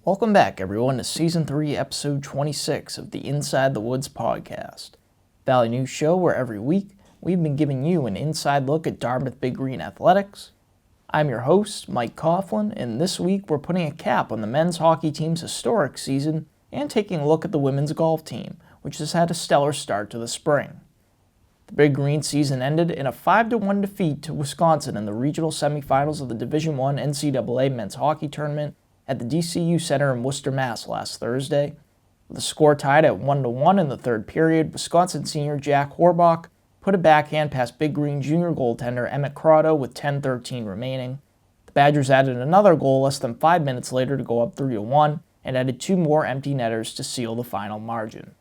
Welcome back, everyone, to Season 3, Episode 26 of the Inside the Woods podcast, Valley News show where every week we've been giving you an inside look at Dartmouth Big Green athletics. I'm your host, Mike Coughlin, and this week we're putting a cap on the men's hockey team's historic season and taking a look at the women's golf team, which has had a stellar start to the spring. The Big Green season ended in a 5-1 defeat to Wisconsin in the regional semifinals of the Division I NCAA men's hockey tournament at the DCU Center in Worcester, Mass. Last Thursday. With the score tied at 1-1 in the third period, Wisconsin senior Jack Horbach put a backhand past Big Green junior goaltender Emmett Crotto with 10:13 remaining. The Badgers added another goal less than 5 minutes later to go up 3-1 and added two more empty netters to seal the final margin.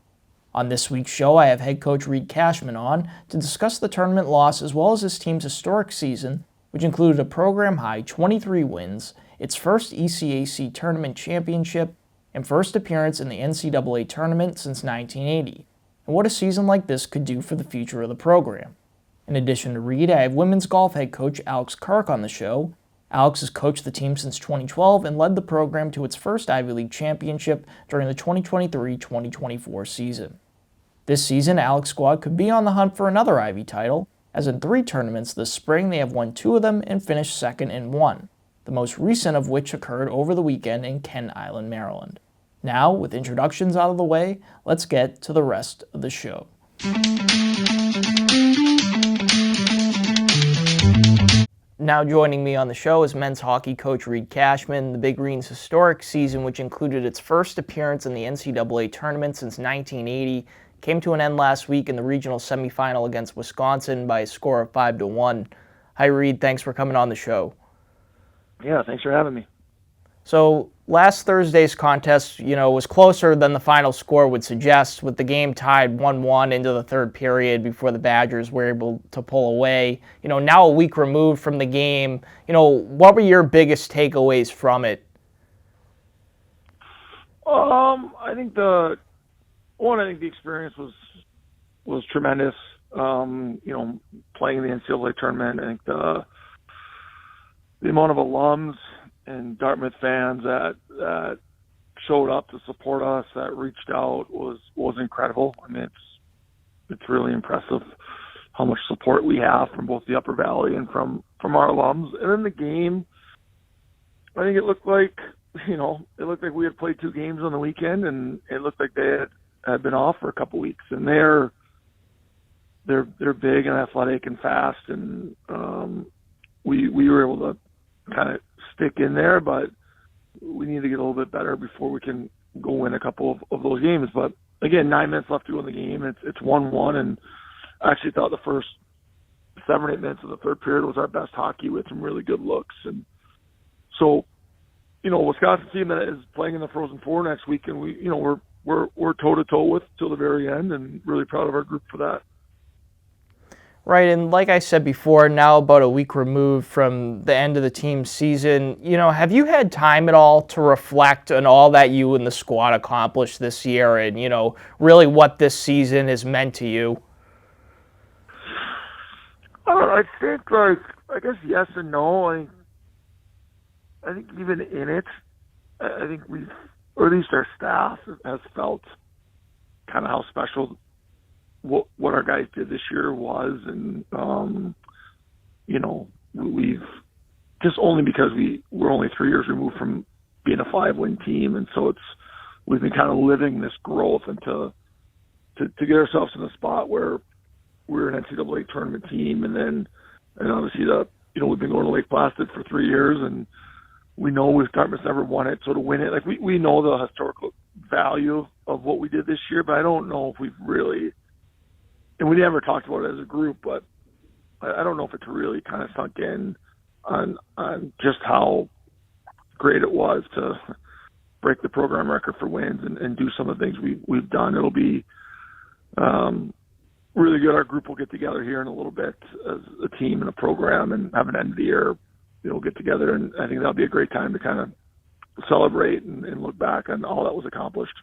On this week's show, I have head coach Reid Cashman on to discuss the tournament loss as well as his team's historic season, which included a program-high 23 wins, its first ECAC tournament championship, and first appearance in the NCAA tournament since 1980, and what a season like this could do for the future of the program. In addition to Reid, I have women's golf head coach Alex Kirk on the show. Alex has coached the team since 2012 and led the program to its first Ivy League championship during the 2023-2024 season. This season, Alex's squad could be on the hunt for another Ivy title, as in 3 tournaments this spring they have won 2 of them and finished second in 1, the most recent of which occurred over the weekend in Kent Island, Maryland. Now, with introductions out of the way, let's get to the rest of the show. Now joining me on the show is men's hockey coach Reid Cashman. The Big Green's historic season, which included its first appearance in the NCAA tournament since 1980, came to an end last week in the regional semifinal against Wisconsin by a score of 5-1. Hi Reid, thanks for coming on the show. Yeah, thanks for having me. So last Thursday's contest, was closer than the final score would suggest, with the game tied 1-1 into the third period before the Badgers were able to pull away. Now a week removed from the game, what were your biggest takeaways from it? I think the experience was tremendous. Playing in the NCAA tournament, I think the amount of alums and Dartmouth fans that showed up to support us, that reached out, was incredible. I mean, it's really impressive how much support we have from both the Upper Valley and from our alums. And in the game, I think it looked like we had played 2 games on the weekend, and it looked like they had been off for a couple weeks. And they're big and athletic and fast, and we were able to kind of stick in there, but we need to get a little bit better before we can go win a couple of those games. But again, 9 minutes left to go in the game. It's 1-1, and I actually thought the first 7 or 8 minutes of the third period was our best hockey with some really good looks. And so, Wisconsin team that is playing in the Frozen Four next week, and we're toe to toe with till the very end, and really proud of our group for that. Right, and like I said before, now about a week removed from the end of the team's season, have you had time at all to reflect on all that you and the squad accomplished this year and, really what this season has meant to you? I think, I guess yes and no. I think even in it, I think we've, or at least our staff has felt kind of how special what our guys did this year was, and we've just only because we're only 3 years removed from being a 5-win team, and so we've been kind of living this growth and to get ourselves in a spot where we're an NCAA tournament team, and obviously we've been going to Lake Placid for 3 years, and we know Dartmouth's never won it, so to win it, like we know the historical value of what we did this year, but I don't know if we've really. And we never talked about it as a group, but I don't know if it's really kind of sunk in on just how great it was to break the program record for wins and do some of the things we've done. It'll be really good. Our group will get together here in a little bit as a team and a program and have an end of the year, get together. And I think that'll be a great time to kind of celebrate and look back on all that was accomplished.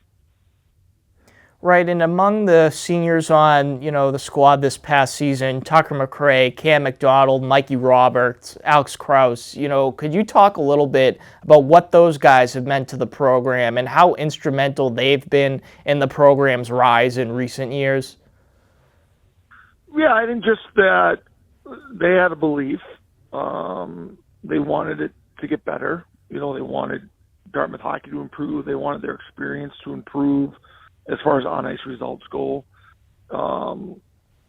Right, and among the seniors on, the squad this past season, Tucker McRae, Cam McDonald, Mikey Roberts, Alex Krause, could you talk a little bit about what those guys have meant to the program and how instrumental they've been in the program's rise in recent years? Yeah, I think just that they had a belief. They wanted it to get better. They wanted Dartmouth hockey to improve. They wanted their experience to improve as far as on-ice results go.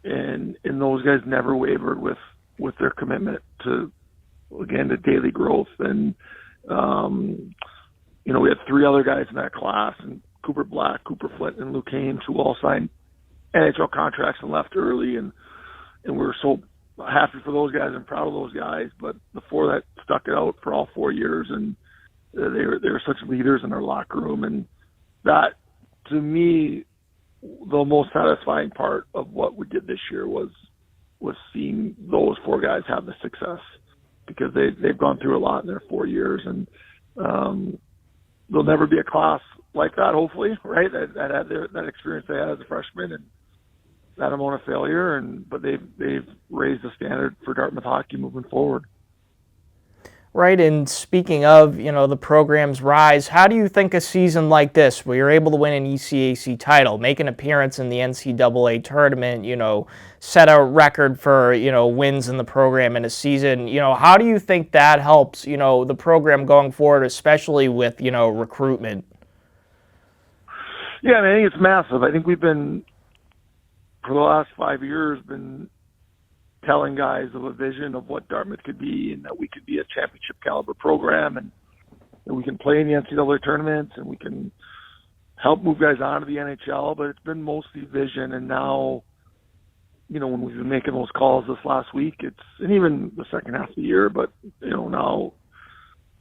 And those guys never wavered with their commitment to daily growth. And, we had three other guys in that class, and Cooper Black, Cooper Flint, and Luke Hames, who all signed NHL contracts and left early. And we were so happy for those guys and proud of those guys. But the four that stuck it out for all 4 years, and they were such leaders in their locker room. And that, to me, the most satisfying part of what we did this year was seeing those four guys have the success, because they've gone through a lot in their 4 years, and there'll never be a class like that, hopefully, right? That had that experience they had as a freshman and that amount of failure, but they've raised the standard for Dartmouth hockey moving forward. Right, and speaking of, the program's rise, how do you think a season like this, where you're able to win an ECAC title, make an appearance in the NCAA tournament, set a record for, wins in the program in a season, how do you think that helps, the program going forward, especially with, recruitment? Yeah, I think it's massive. I think we've been, for the last 5 years, been telling guys of a vision of what Dartmouth could be, and that we could be a championship caliber program, and that we can play in the NCAA tournaments, and we can help move guys on to the NHL. But it's been mostly vision. And now, when we've been making those calls this last week, and even the second half of the year, but, now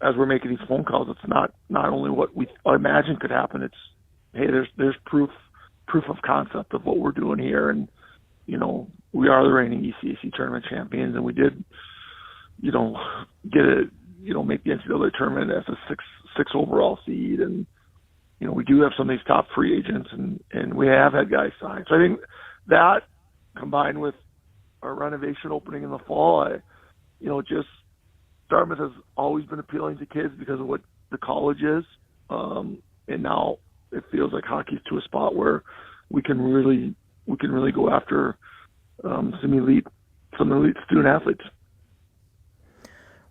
as we're making these phone calls, it's not only what we imagine could happen, it's, hey, there's proof of concept of what we're doing here. And, we are the reigning ECAC tournament champions, and we did, make the NCAA tournament as a six overall seed. And, we do have some of these top free agents, and we have had guys sign. So I think that, combined with our renovation opening in the fall, Dartmouth has always been appealing to kids because of what the college is. And now it feels like hockey's to a spot where we can really go after some elite student athletes.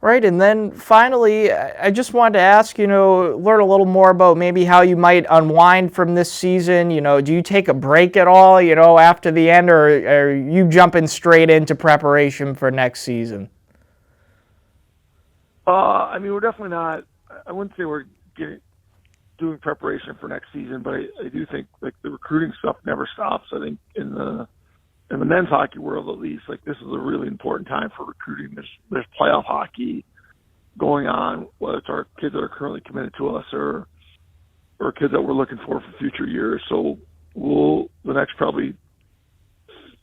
Right, and then finally, I just wanted to ask, learn a little more about maybe how you might unwind from this season. Do you take a break at all, after the end, or are you jumping straight into preparation for next season? We're definitely not. I wouldn't say we're doing preparation for next season, but I do think the recruiting stuff never stops. I think in the men's hockey world, at least, this is a really important time for recruiting. There's playoff hockey going on, whether it's our kids that are currently committed to us or kids that we're looking for future years. So the next probably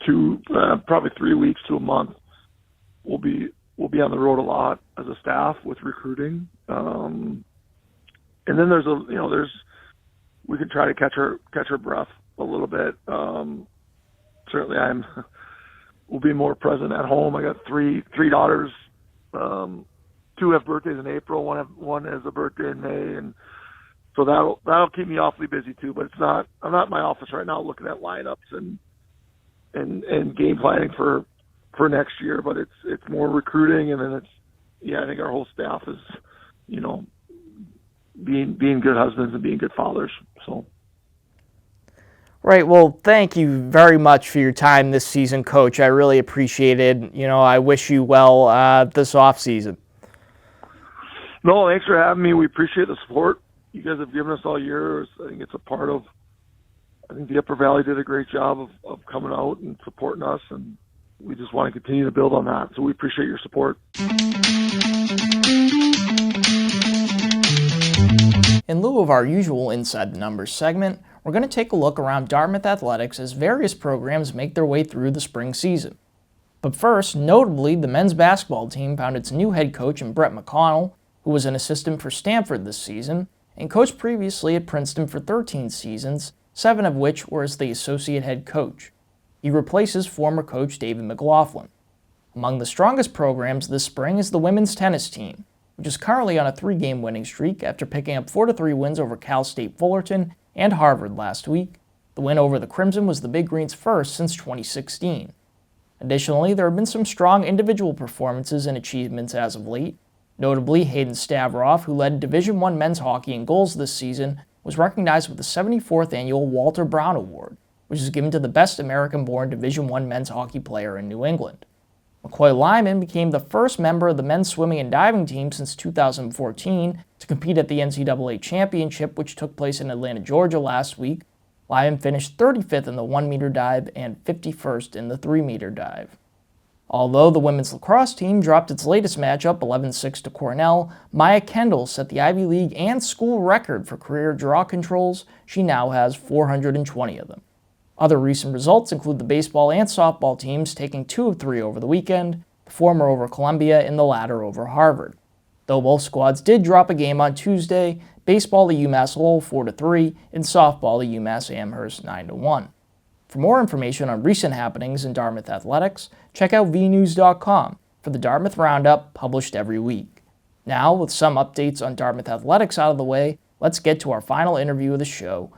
3 weeks to a month, we'll be on the road a lot as a staff with recruiting. And then we can try to catch our breath a little bit. Certainly we'll be more present at home. I got three daughters. Two have birthdays in April. One has a birthday in May, and so that'll keep me awfully busy too. But I'm not in my office right now looking at lineups and game planning for next year. But it's more recruiting, and then I think our whole staff is, being good husbands and being good fathers. So. Right. Well, thank you very much for your time this season, Coach. I really appreciate it. I wish you well this off season. No, thanks for having me. We appreciate the support you guys have given us all year. I think it's a part of. I think the Upper Valley did a great job of coming out and supporting us, and we just want to continue to build on that. So we appreciate your support. In lieu of our usual Inside the Numbers segment, we're going to take a look around Dartmouth athletics as various programs make their way through the spring season. But first, notably, the men's basketball team found its new head coach in Brett McConnell, who was an assistant for Stanford this season, and coached previously at Princeton for 13 seasons, 7 of which were as the associate head coach. He replaces former coach David McLaughlin. Among the strongest programs this spring is the women's tennis team, which is currently on a 3-game winning streak after picking up 4-3 wins over Cal State Fullerton and Harvard last week. The win over the Crimson was the Big Green's first since 2016. Additionally, there have been some strong individual performances and achievements as of late. Notably, Hayden Stavroff, who led Division I men's hockey in goals this season, was recognized with the 74th annual Walter Brown Award, which is given to the best American-born Division I men's hockey player in New England. McCoy Lyman became the first member of the men's swimming and diving team since 2014 to compete at the NCAA Championship, which took place in Atlanta, Georgia last week. Lyman finished 35th in the 1-meter dive and 51st in the 3-meter dive. Although the women's lacrosse team dropped its latest matchup 11-6 to Cornell, Maya Kendall set the Ivy League and school record for career draw controls. She now has 420 of them. Other recent results include the baseball and softball teams taking 2 of 3 over the weekend, the former over Columbia and the latter over Harvard. Though both squads did drop a game on Tuesday, baseball to UMass Lowell 4-3 and softball to UMass Amherst 9-1. For more information on recent happenings in Dartmouth athletics, check out vnews.com for the Dartmouth Roundup published every week. Now, with some updates on Dartmouth athletics out of the way, let's get to our final interview of the show.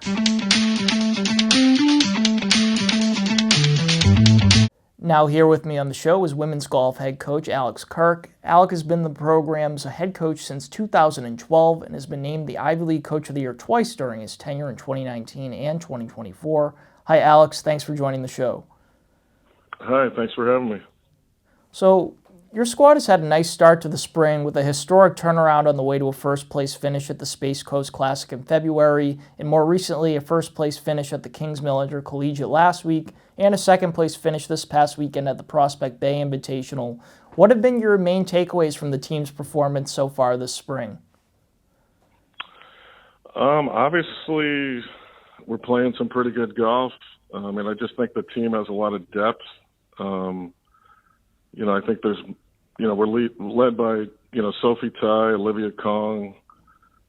Now here with me on the show is women's golf head coach Alex Kirk. Alex has been the program's head coach since 2012 and has been named the Ivy League Coach of the Year twice during his tenure in 2019 and 2024. Hi Alex, thanks for joining the show. Hi, thanks for having me. So, your squad has had a nice start to the spring with a historic turnaround on the way to a first-place finish at the Space Coast Classic in February, and more recently a first-place finish at the Kingsmill Intercollegiate last week, and a second-place finish this past weekend at the Prospect Bay Invitational. What have been your main takeaways from the team's performance so far this spring? Obviously, we're playing some pretty good golf. I just think the team has a lot of depth. I think we're led by, Sophie Tai, Olivia Kong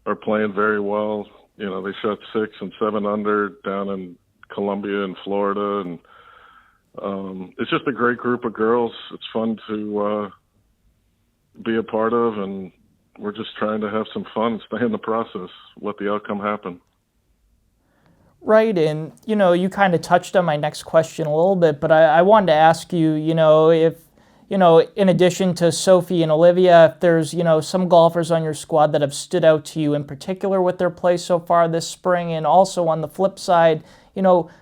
are playing very well. They shot 6 and 7 under down in Columbia and Florida. And it's just a great group of girls. It's fun to be a part of, and we're just trying to have some fun and stay in the process, let the outcome happen. Right, and, you kind of touched on my next question a little bit, but I wanted to ask you, if, in addition to Sophie and Olivia, if there's, some golfers on your squad that have stood out to you in particular with their play so far this spring, and also on the flip side,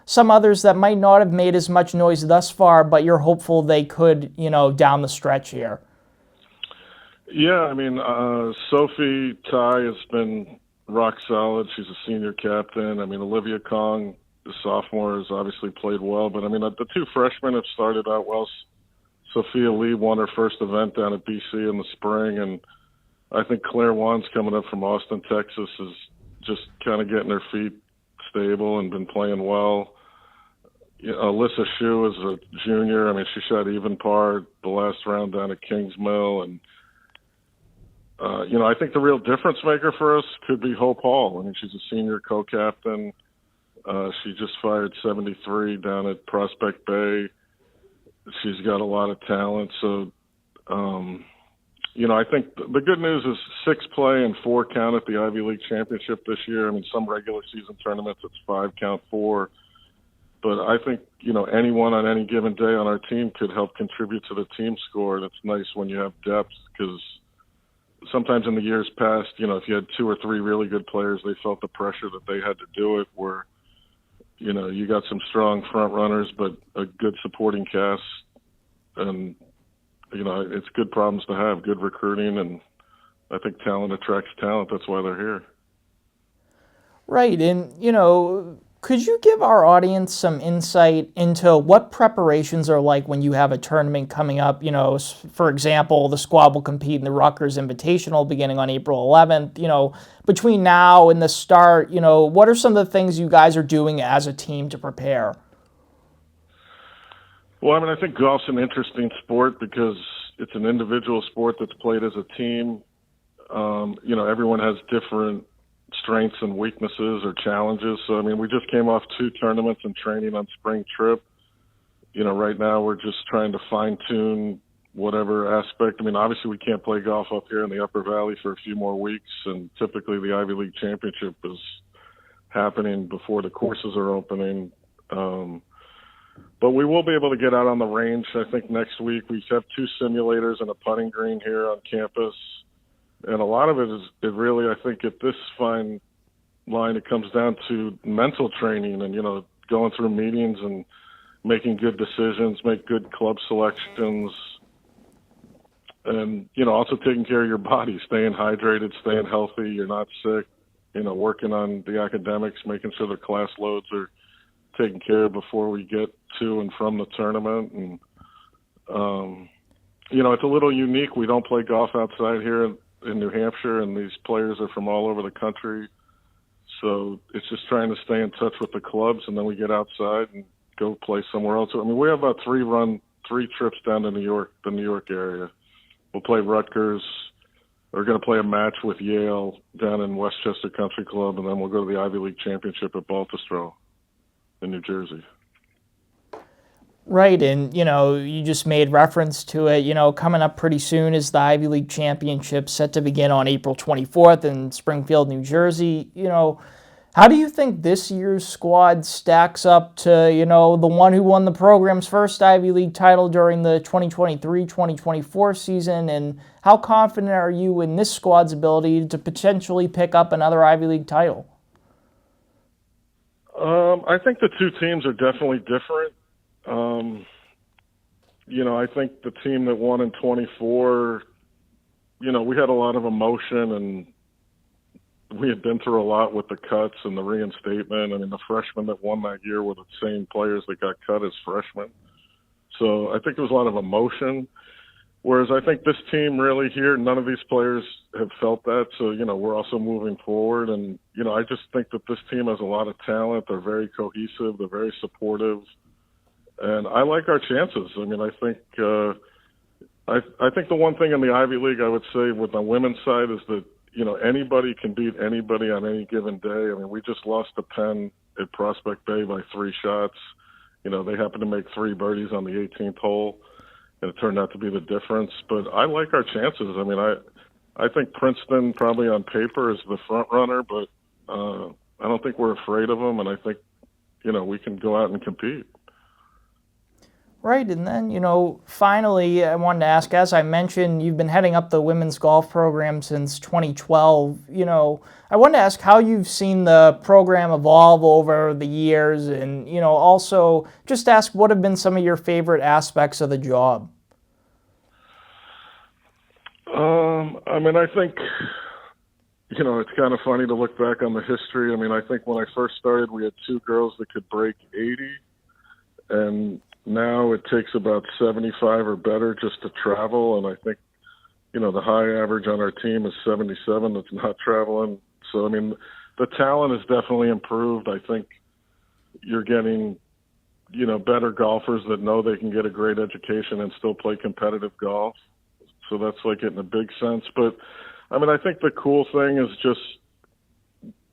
some others that might not have made as much noise thus far, but you're hopeful they could, down the stretch here. Yeah, Sophie Tai has been rock solid. She's a senior captain. Olivia Kong, the sophomore, has obviously played well. But, the 2 freshmen have started out well. Sophia Lee won her first event down at BC in the spring. And I think Claire Wan's coming up from Austin, Texas, is just kind of getting her feet stable and been playing well. Alyssa Shue is a junior. She shot even par the last round down at Kingsmill. And I think the real difference maker for us could be Hope Hall. She's a senior co-captain. She just fired 73 down at Prospect Bay. She's got a lot of talent. So, I think the good news is 6 play and 4 count at the Ivy League Championship this year. Some regular season tournaments, it's 5 count 4. But I think, anyone on any given day on our team could help contribute to the team score. And it's nice when you have depth because sometimes in the years past, if you had 2 or 3 really good players, they felt the pressure that they had to do it, where, you got some strong front runners, but a good supporting cast. And, it's good problems to have, good recruiting. And I think talent attracts talent. That's why they're here. Right. And, could you give our audience some insight into what preparations are like when you have a tournament coming up? For example, the squad will compete in the Rutgers Invitational beginning on April 11th. Between now and the start, what are some of the things you guys are doing as a team to prepare? Well, I think golf's an interesting sport because it's an individual sport that's played as a team. Everyone has different strengths and weaknesses or challenges. So, I mean, we just came off 2 tournaments and training on spring trip. Right now we're just trying to fine-tune whatever aspect. I mean, obviously we can't play golf up here in the Upper Valley for a few more weeks, and typically the Ivy League Championship is happening before the courses are opening. But we will be able to get out on the range. I think next week we have 2 simulators and a putting green here on campus. And a lot of it really, I think at this fine line, it comes down to mental training and, going through meetings and making good decisions, make good club selections, and, also taking care of your body, staying hydrated, staying healthy, you're not sick, working on the academics, making sure the class loads are taken care of before we get to and from the tournament. And, it's a little unique. We don't play golf outside here in New Hampshire, and these players are from all over the country. So it's just trying to stay in touch with the clubs, and then we get outside and go play somewhere else. I mean, we have about 3 trips down to New York, the New York area. We'll play Rutgers. We're going to play a match with Yale down in Westchester Country Club, and then we'll go to the Ivy League Championship at Baltusrol in New Jersey. Right, and, you just made reference to it. Coming up pretty soon is the Ivy League Championship, set to begin on April 24th in Springfield, New Jersey. How do you think this year's squad stacks up to, the one who won the program's first Ivy League title during the 2023-2024 season, and how confident are you in this squad's ability to potentially pick up another Ivy League title? I think the 2 teams are definitely different. I think the team that won in 24, we had a lot of emotion, and we had been through a lot with the cuts and the reinstatement. I mean, the freshmen that won that year were the same players that got cut as freshmen. So I think there was a lot of emotion. Whereas I think this team really here, none of these players have felt that. So, we're also moving forward. And, I just think that this team has a lot of talent. They're very cohesive. They're very supportive. And I like our chances. I mean, I think I think the one thing in the Ivy League I would say with the women's side is that, anybody can beat anybody on any given day. I mean, we just lost to Penn at Prospect Bay by 3 shots. They happened to make 3 birdies on the 18th hole, and it turned out to be the difference. But I like our chances. I mean, I think Princeton probably on paper is the front runner, but I don't think we're afraid of them, and I think, we can go out and compete. Right, and then, finally, I wanted to ask, as I mentioned, you've been heading up the women's golf program since 2012. I wanted to ask how you've seen the program evolve over the years, and, also just ask what have been some of your favorite aspects of the job. I mean, I think, it's kind of funny to look back on the history. I mean, I think when I first started, we had 2 girls that could break 80, and now it takes about 75 or better just to travel, and I think, the high average on our team is 77 that's not traveling. So, I mean, the talent has definitely improved. I think you're getting, better golfers that know they can get a great education and still play competitive golf. So that's like it in a big sense. But, I mean, I think the cool thing is just,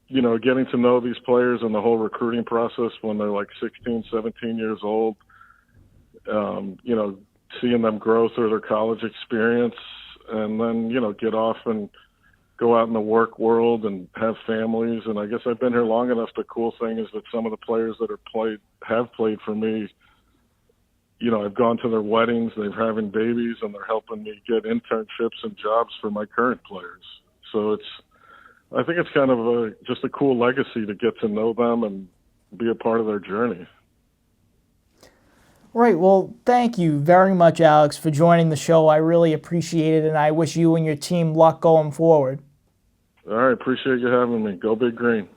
getting to know these players and the whole recruiting process when they're like 16, 17 years old. Seeing them grow through their college experience and then, get off and go out in the work world and have families. And I guess I've been here long enough. The cool thing is that some of the players that have played for me, I've gone to their weddings, they're having babies, and they're helping me get internships and jobs for my current players. So I think it's kind of just a cool legacy to get to know them and be a part of their journey. Right, well, thank you very much, Alex, for joining the show. I really appreciate it, and I wish you and your team luck going forward. All right, appreciate you having me. Go Big Green.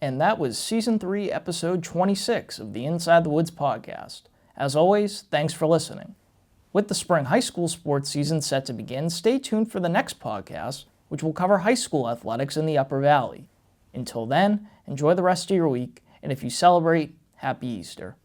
And that was Season 3, Episode 26 of the Inside the Woods podcast. As always, thanks for listening. With the spring high school sports season set to begin, stay tuned for the next podcast, which will cover high school athletics in the Upper Valley. Until then, enjoy the rest of your week, and if you celebrate, Happy Easter.